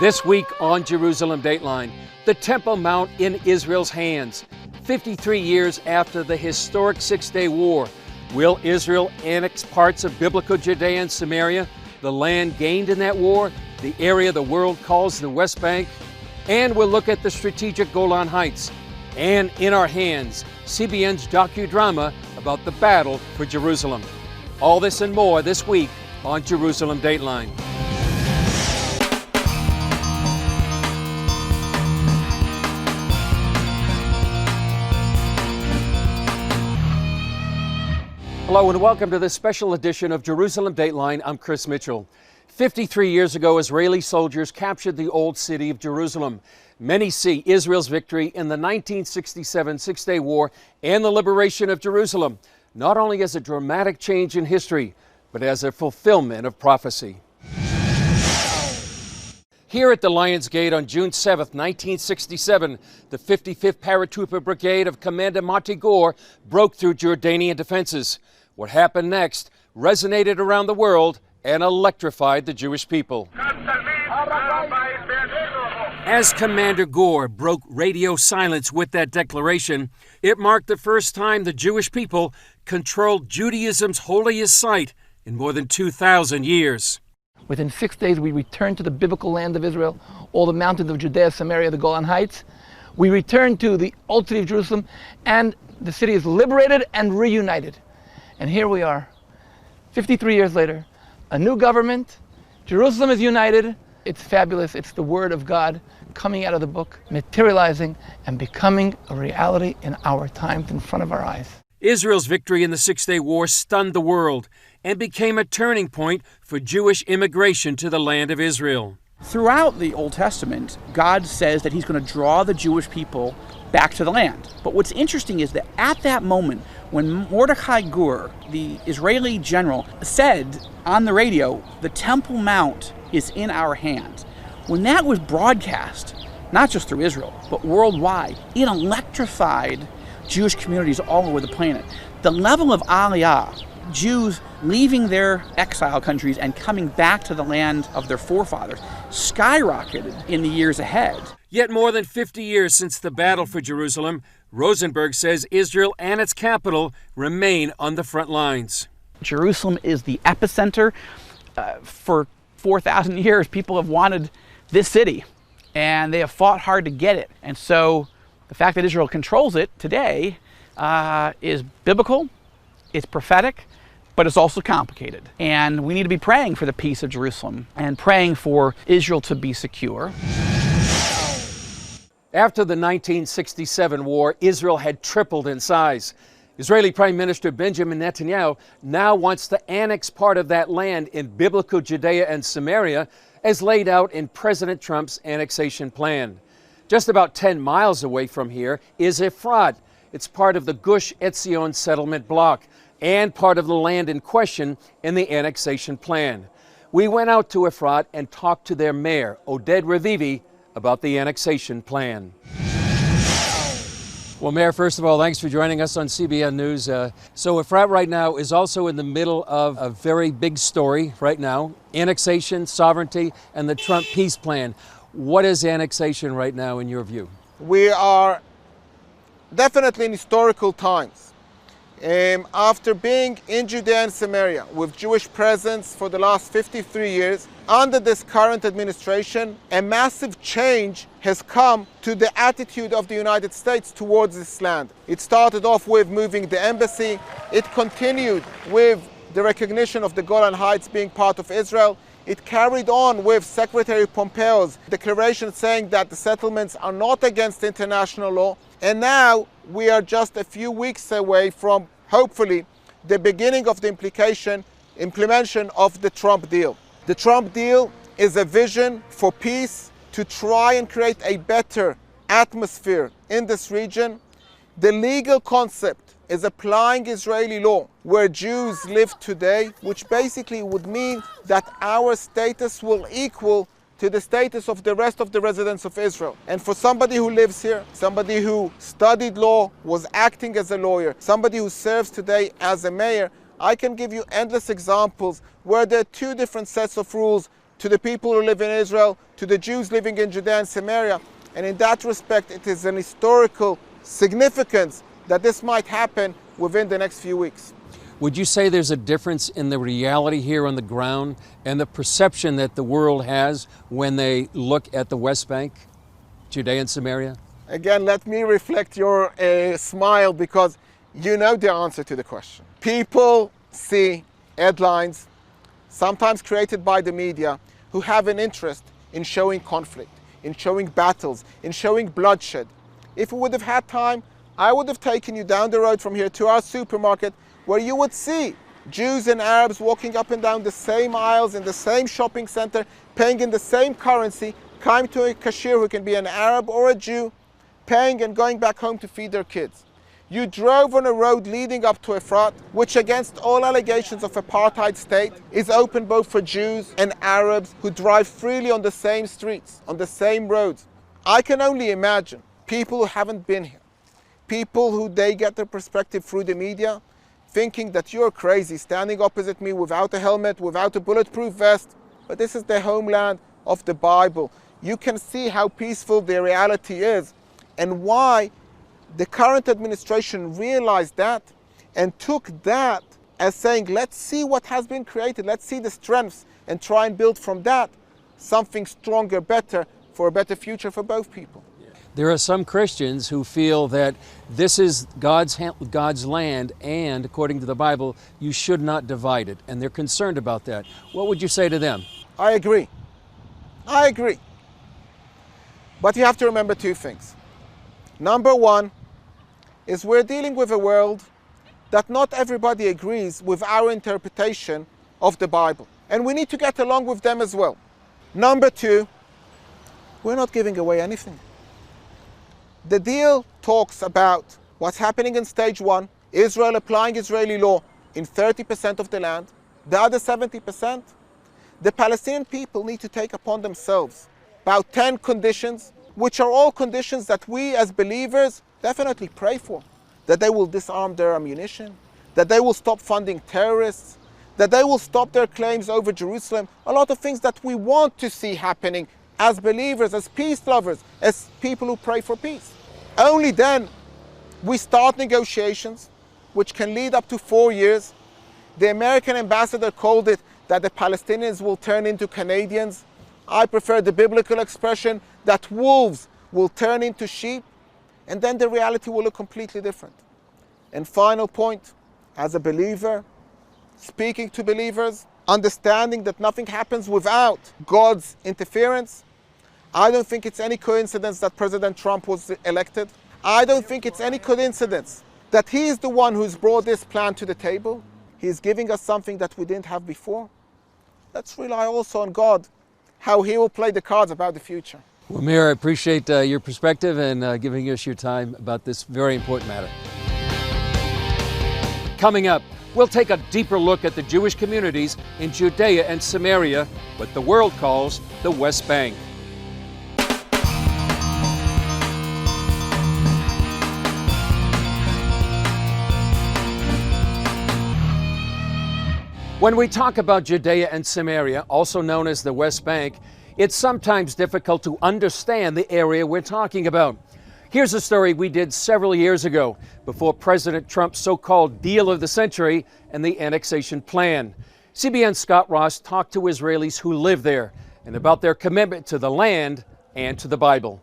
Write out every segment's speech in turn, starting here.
This week on Jerusalem Dateline, the Temple Mount in Israel's hands. 53 years after the historic Six-Day War, will Israel annex parts of biblical Judea and Samaria, the land gained in that war, the area the world calls the West Bank? And we'll look at the strategic Golan Heights. And in our hands, CBN's docudrama about the battle for Jerusalem. All this and more this week on Jerusalem Dateline. Hello and welcome to this special edition of Jerusalem Dateline. I'm Chris Mitchell. 53 years ago, Israeli soldiers captured the old city of Jerusalem. Many see Israel's victory in the 1967 Six-Day War and the liberation of Jerusalem, not only as a dramatic change in history, but as a fulfillment of prophecy. Here at the Lion's Gate on June 7, 1967, the 55th Paratrooper Brigade of Commander Mati Gore broke through Jordanian defenses. What happened next resonated around the world and electrified the Jewish people. As Commander Gore broke radio silence with that declaration, it marked the first time the Jewish people controlled Judaism's holiest site in more than 2,000 years. Within 6 days, we returned to the biblical land of Israel, all the mountains of Judea, Samaria, the Golan Heights. We returned to the old city of Jerusalem, and the city is liberated and reunited. And here we are, 53 years later, a new government. Jerusalem is united. It's fabulous. It's the word of God coming out of the book, materializing and becoming a reality in our times in front of our eyes. Israel's victory in the Six-Day War stunned the world and became a turning point for Jewish immigration to the land of Israel. Throughout the Old Testament, God says that he's going to draw the Jewish people back to the land. But what's interesting is that at that moment, when Mordechai Gur, the Israeli general, said on the radio, the Temple Mount is in our hands, when that was broadcast, not just through Israel, but worldwide, it electrified Jewish communities all over the planet. The level of Aliyah, Jews leaving their exile countries and coming back to the land of their forefathers, skyrocketed in the years ahead. Yet more than 50 years since the battle for Jerusalem, Rosenberg says Israel and its capital remain on the front lines. Jerusalem is the epicenter. For 4,000 years, people have wanted this city, and they have fought hard to get it. And so the fact that Israel controls it today is biblical, it's prophetic, but it's also complicated. And we need to be praying for the peace of Jerusalem and praying for Israel to be secure. After the 1967 war, Israel had tripled in size. Israeli Prime Minister Benjamin Netanyahu now wants to annex part of that land in biblical Judea and Samaria, as laid out in President Trump's annexation plan. Just about 10 miles away from here is Efrat. It's part of the Gush Etzion settlement block and part of the land in question in the annexation plan. We went out to Efrat and talked to their mayor, Oded Revivi, about the annexation plan. Well, Mayor, first of all, thanks for joining us on CBN News. So Efrat right now is also in the middle of a very big story right now, annexation, sovereignty, and the Trump peace plan. What is annexation right now in your view? We are definitely in historical times. After being in Judea and Samaria with Jewish presence for the last 53 years, under this current administration, a massive change has come to the attitude of the United States towards this land. It started off with moving the embassy. It continued with the recognition of the Golan Heights being part of Israel. It carried on with Secretary Pompeo's declaration saying that the settlements are not against international law. And now we are just a few weeks away from, hopefully, the beginning of the implementation of the Trump deal. The Trump deal is a vision for peace to try and create a better atmosphere in this region. The legal concept is applying Israeli law where Jews live today, which basically would mean that our status will equal to the status of the rest of the residents of Israel. And for somebody who lives here, somebody who studied law, was acting as a lawyer, somebody who serves today as a mayor, I can give you endless examples where there are two different sets of rules to the people who live in Israel, to the Jews living in Judea and Samaria. And in that respect, it is an historical significance that this might happen within the next few weeks. Would you say there's a difference in the reality here on the ground and the perception that the world has when they look at the West Bank, Judea and Samaria? Again, let me reflect your smile, because you know the answer to the question. People see headlines, sometimes created by the media, who have an interest in showing conflict, in showing battles, in showing bloodshed. If we would have had time, I would have taken you down the road from here to our supermarket, where you would see Jews and Arabs walking up and down the same aisles in the same shopping center, paying in the same currency, coming to a cashier who can be an Arab or a Jew, paying and going back home to feed their kids. You drove on a road leading up to Efrat, which against all allegations of apartheid state is open both for Jews and Arabs who drive freely on the same streets, on the same roads. I can only imagine people who haven't been here, people who they get their perspective through the media, thinking that you're crazy standing opposite me without a helmet, without a bulletproof vest. But this is the homeland of the Bible. You can see how peaceful the reality is, and why the current administration realized that and took that as saying, let's see what has been created, let's see the strengths and try and build from that something stronger, better, for a better future for both people. There are some Christians who feel that this is God's land, and according to the Bible, you should not divide it, and they're concerned about that. What would you say to them? I agree. I agree. But you have to remember two things. Number one is we're dealing with a world that not everybody agrees with our interpretation of the Bible, and we need to get along with them as well. Number two, we're not giving away anything. The deal talks about what's happening in stage one, Israel applying Israeli law in 30% of the land. The other 70%, the Palestinian people need to take upon themselves about 10 conditions, which are all conditions that we as believers definitely pray for. That they will disarm their ammunition, that they will stop funding terrorists, that they will stop their claims over Jerusalem. A lot of things that we want to see happening as believers, as peace lovers, as people who pray for peace. Only then we start negotiations, which can lead up to 4 years. The American ambassador called it that the Palestinians will turn into Canadians. I prefer the biblical expression that wolves will turn into sheep, and then the reality will look completely different. And final point, as a believer, speaking to believers, understanding that nothing happens without God's interference. I don't think it's any coincidence that President Trump was elected. I don't think it's any coincidence that he is the one who's brought this plan to the table. He's giving us something that we didn't have before. Let's rely also on God, how he will play the cards about the future. Well, Mayor, I appreciate your perspective and giving us your time about this very important matter. Coming up, we'll take a deeper look at the Jewish communities in Judea and Samaria, what the world calls the West Bank. When we talk about Judea and Samaria, also known as the West Bank, it's sometimes difficult to understand the area we're talking about. Here's a story we did several years ago, before President Trump's so-called deal of the century and the annexation plan. CBN's Scott Ross talked to Israelis who live there and about their commitment to the land and to the Bible.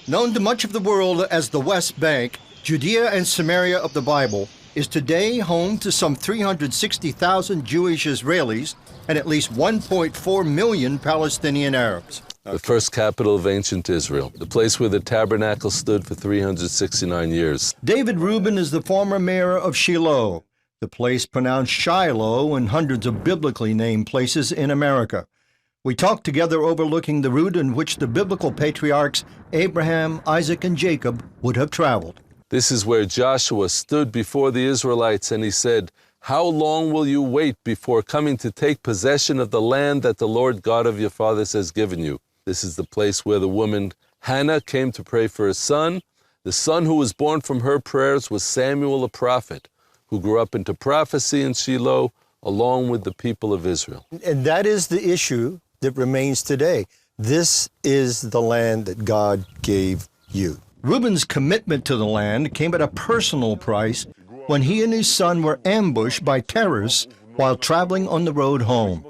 Known to much of the world as the West Bank, Judea and Samaria of the Bible is today home to some 360,000 Jewish Israelis and at least 1.4 million Palestinian Arabs. The first capital of ancient Israel, the place where the tabernacle stood for 369 years. David Rubin is the former mayor of Shiloh, the place pronounced Shiloh in hundreds of biblically named places in America. We talked together overlooking the route in which the biblical patriarchs Abraham, Isaac, and Jacob would have traveled. This is where Joshua stood before the Israelites and he said, "How long will you wait before coming to take possession of the land that the Lord God of your fathers has given you?" This is the place where the woman Hannah came to pray for a son. The son who was born from her prayers was Samuel a prophet, who grew up into prophecy in Shiloh along with the people of Israel. And that is the issue that remains today. This is the land that God gave you. Reuben's commitment to the land came at a personal price when he and his son were ambushed by terrorists while traveling on the road home.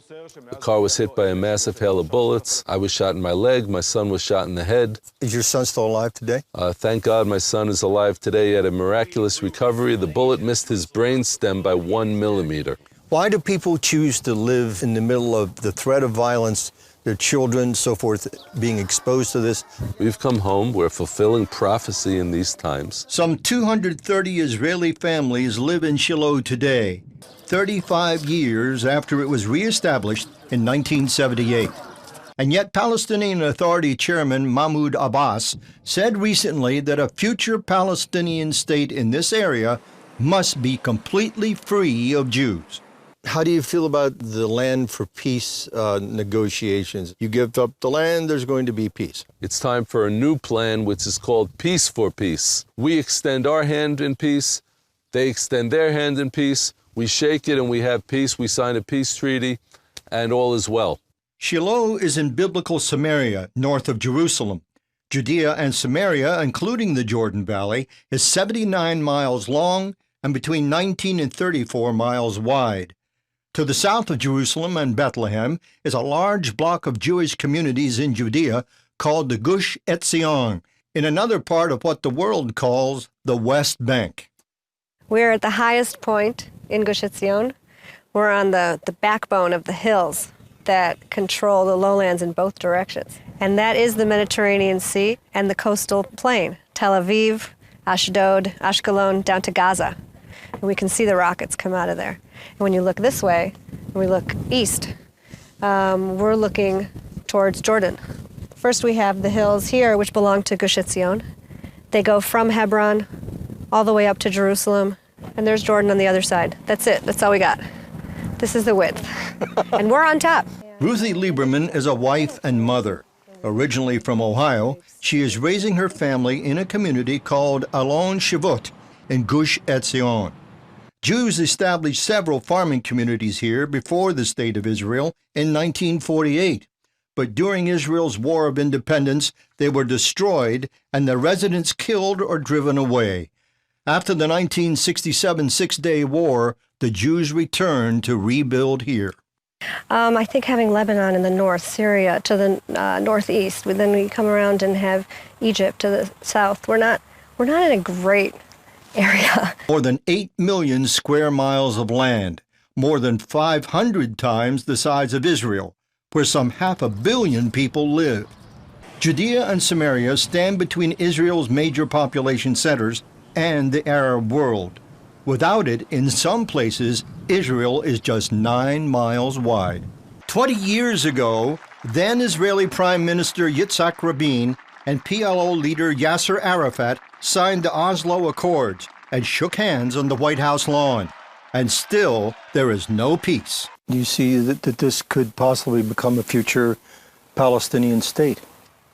The car was hit by a massive hail of bullets. I was shot in my leg. My son was shot in the head. Is your son still alive today? Thank God my son is alive today. He had a miraculous recovery. The bullet missed his brain stem by 1 millimeter. Why do people choose to live in the middle of the threat of violence, their children, so forth, being exposed to this? We've come home. We're fulfilling prophecy in these times. Some 230 Israeli families live in Shiloh today, 35 years after it was reestablished in 1978. And yet Palestinian Authority Chairman Mahmoud Abbas said recently that a future Palestinian state in this area must be completely free of Jews. How do you feel about the land for peace negotiations? You give up the land, there's going to be peace. It's time for a new plan, which is called Peace for Peace. We extend our hand in peace. They extend their hand in peace. We shake it and we have peace. We sign a peace treaty and all is well. Shiloh is in biblical Samaria, north of Jerusalem. Judea and Samaria, including the Jordan Valley, is 79 miles long and between 19 and 34 miles wide. To the south of Jerusalem and Bethlehem is a large block of Jewish communities in Judea called the Gush Etzion, in another part of what the world calls the West Bank. We're at the highest point in Gush Etzion. We're on the backbone of the hills that control the lowlands in both directions. And that is the Mediterranean Sea and the coastal plain, Tel Aviv, Ashdod, Ashkelon, down to Gaza. And we can see the rockets come out of there. And when you look this way, and we look east, we're looking towards Jordan. First we have the hills here, which belong to Gush Etzion. They go from Hebron all the way up to Jerusalem, and there's Jordan on the other side. That's it. That's all we got. This is the width. And we're on top. Ruthie Lieberman is a wife and mother. Originally from Ohio, she is raising her family in a community called Alon Shivot in Gush Etzion. Jews established several farming communities here before the State of Israel in 1948. But during Israel's War of Independence, they were destroyed and the residents killed or driven away. After the 1967 Six-Day War, the Jews returned to rebuild here. I think having Lebanon in the north, Syria to the northeast, then we come around and have Egypt to the south. We're not in a great area. More than 8 million square miles of land, more than 500 times the size of Israel, where some 500 million people live. Judea and Samaria stand between Israel's major population centers and the Arab world. Without it, in some places, Israel is just 9 miles wide. 20 years ago, then Israeli Prime Minister Yitzhak Rabin and PLO leader Yasser Arafat signed the Oslo Accords and shook hands on the White House lawn. And still, there is no peace. Do you see that this could possibly become a future Palestinian state?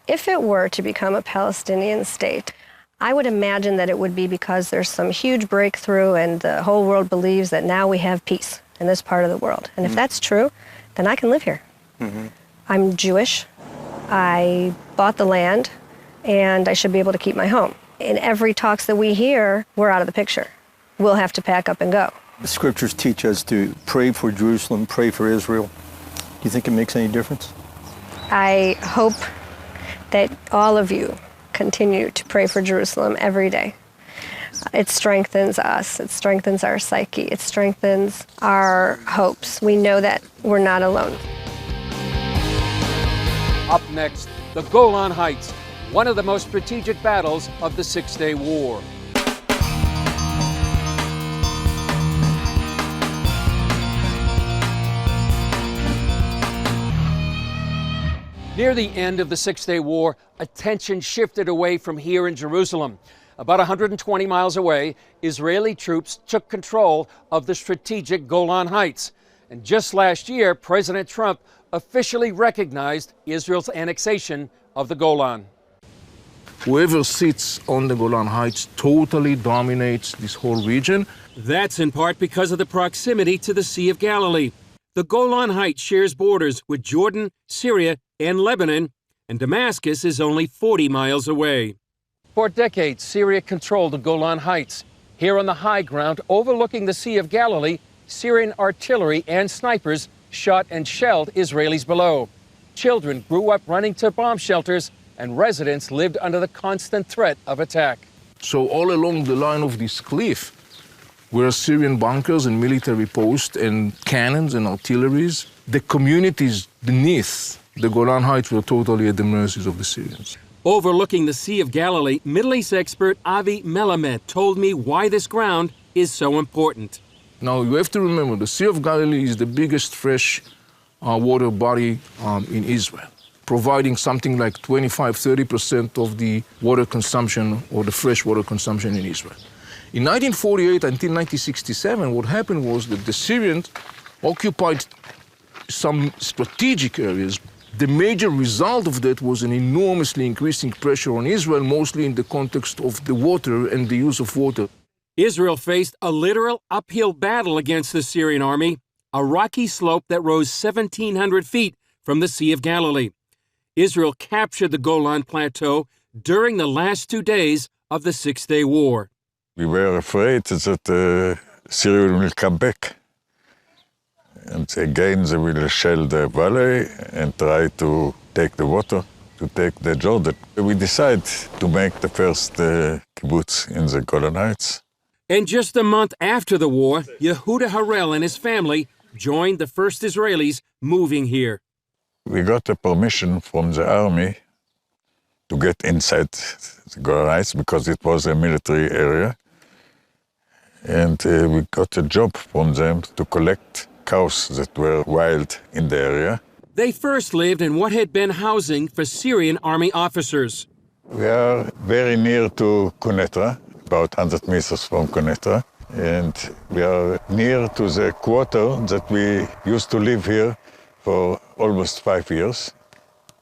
If it were to become a Palestinian state, I would imagine that it would be because there's some huge breakthrough and the whole world believes that now we have peace in this part of the world. And if that's true, then I can live here. I'm Jewish. I bought the land, and I should be able to keep my home. In every talks that we hear, we're out of the picture. We'll have to pack up and go. The scriptures teach us to pray for Jerusalem, pray for Israel. Do you think it makes any difference? I hope that all of you continue to pray for Jerusalem every day. It strengthens us. It strengthens our psyche. It strengthens our hopes. We know that we're not alone. Up next, the Golan Heights, one of the most strategic battles of the Six-Day War. Near the end of the Six-Day War, attention shifted away from here in Jerusalem. About 120 miles away, Israeli troops took control of the strategic Golan Heights. And just last year, President Trump officially recognized Israel's annexation of the Golan. Whoever sits on the Golan Heights totally dominates this whole region. That's in part because of the proximity to the Sea of Galilee. The Golan Heights shares borders with Jordan, Syria, and Lebanon, and Damascus is only 40 miles away. For decades, Syria controlled the Golan Heights. Here on the high ground overlooking the Sea of Galilee, Syrian artillery and snipers shot and shelled Israelis below. Children grew up running to bomb shelters, and residents lived under the constant threat of attack. So all along the line of this cliff were Syrian bunkers and military posts and cannons and artilleries. The communities beneath the Golan Heights were totally at the mercies of the Syrians. Overlooking the Sea of Galilee, Middle East expert Avi Melamed told me why this ground is so important. Now, you have to remember, the Sea of Galilee is the biggest fresh water body in Israel, providing something like 25–30% of the water consumption or the fresh water consumption in Israel. In 1948 until 1967, what happened was that the Syrians occupied some strategic areas. The major result of that was an enormously increasing pressure on Israel, mostly in the context of the water and the use of water. Israel faced a literal uphill battle against the Syrian army, a rocky slope that rose 1,700 feet from the Sea of Galilee. Israel captured the Golan Plateau during the last 2 days of the Six-Day War. We were afraid that Syria will come back. And again, they will shell the valley and try to take the water, to take the Jordan. We decided to make the first kibbutz in the Golan Heights. And just a month after the war, Yehuda Harel and his family joined the first Israelis moving here. We got a permission from the army to get inside the Golan Heights because it was a military area. And we got a job from them to collect cows that were wild in the area. They first lived in what had been housing for Syrian army officers. We are very near to Quneitra, about 100 meters from Quneitra. And we are near to the quarter that we used to live here for almost 5 years.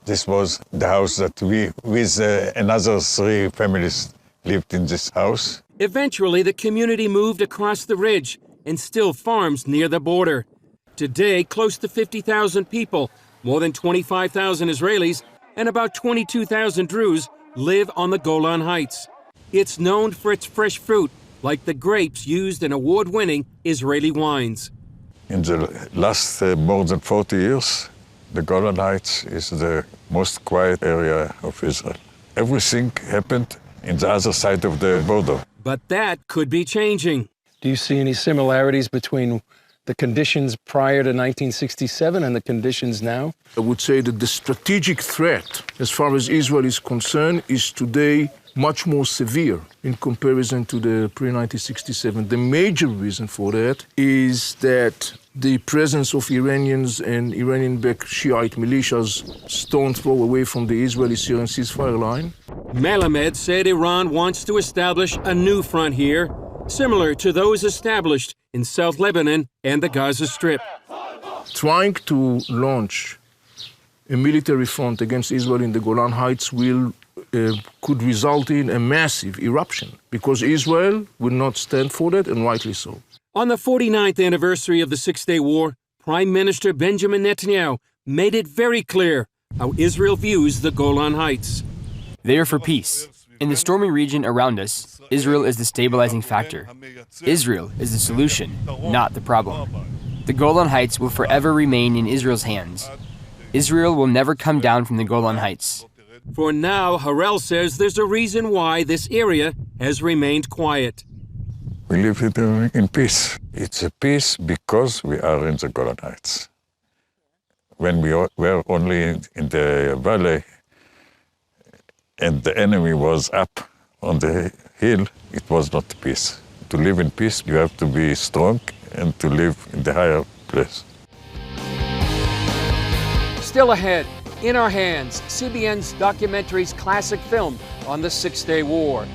This was the house that we, with another 3 families, lived in this house. Eventually, the community moved across the ridge and still farms near the border. Today, close to 50,000 people, more than 25,000 Israelis, and about 22,000 Druze live on the Golan Heights. It's known for its fresh fruit, like the grapes used in award-winning Israeli wines. In the last more than 40 years, the Golan Heights is the most quiet area of Israel. Everything happened in the other side of the border. But that could be changing. Do you see any similarities between the conditions prior to 1967 and the conditions now? I would say that the strategic threat, as far as Israel is concerned, is today much more severe in comparison to the pre-1967. The major reason for that is that the presence of Iranians and Iranian-backed Shiite militias stone's throw away from the Israeli-Syrian ceasefire line. Melamed said Iran wants to establish a new front here, similar to those established in South Lebanon and the Gaza Strip. Trying to launch a military front against Israel in the Golan Heights could result in a massive eruption, because Israel would not stand for that, and rightly so. On the 49th anniversary of the Six-Day War, Prime Minister Benjamin Netanyahu made it very clear how Israel views the Golan Heights. They are for peace. In the stormy region around us, Israel is the stabilizing factor. Israel is the solution, not the problem. The Golan Heights will forever remain in Israel's hands. Israel will never come down from the Golan Heights. For now, Harel says there's a reason why this area has remained quiet. We live here in peace. It's a peace because we are in the Golan Heights. When we were only in the valley and the enemy was up on the hill, it was not peace. To live in peace, you have to be strong and to live in the higher place. Still ahead, in our hands, CBN's documentary's classic film on the Six-Day War.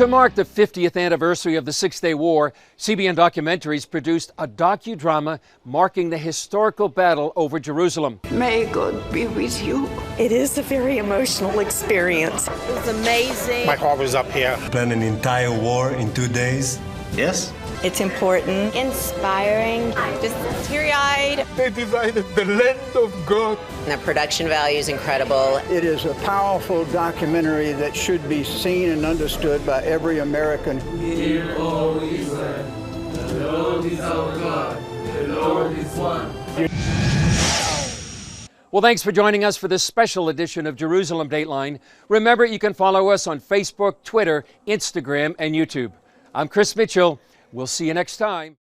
To mark the 50th anniversary of the Six-Day War, CBN Documentaries produced a docudrama marking the historical battle over Jerusalem. May God be with you. It is a very emotional experience. It was amazing. My heart was up here. Plan an entire war in 2 days. Yes. It's important. Inspiring. Just teary-eyed. They divided the land of God. The production value is incredible. It is a powerful documentary that should be seen and understood by every American. Hear, O Israel, the Lord is our God, the Lord is one. Well, thanks for joining us for this special edition of Jerusalem Dateline. Remember, you can follow us on Facebook, Twitter, Instagram, and YouTube. I'm Chris Mitchell. We'll see you next time.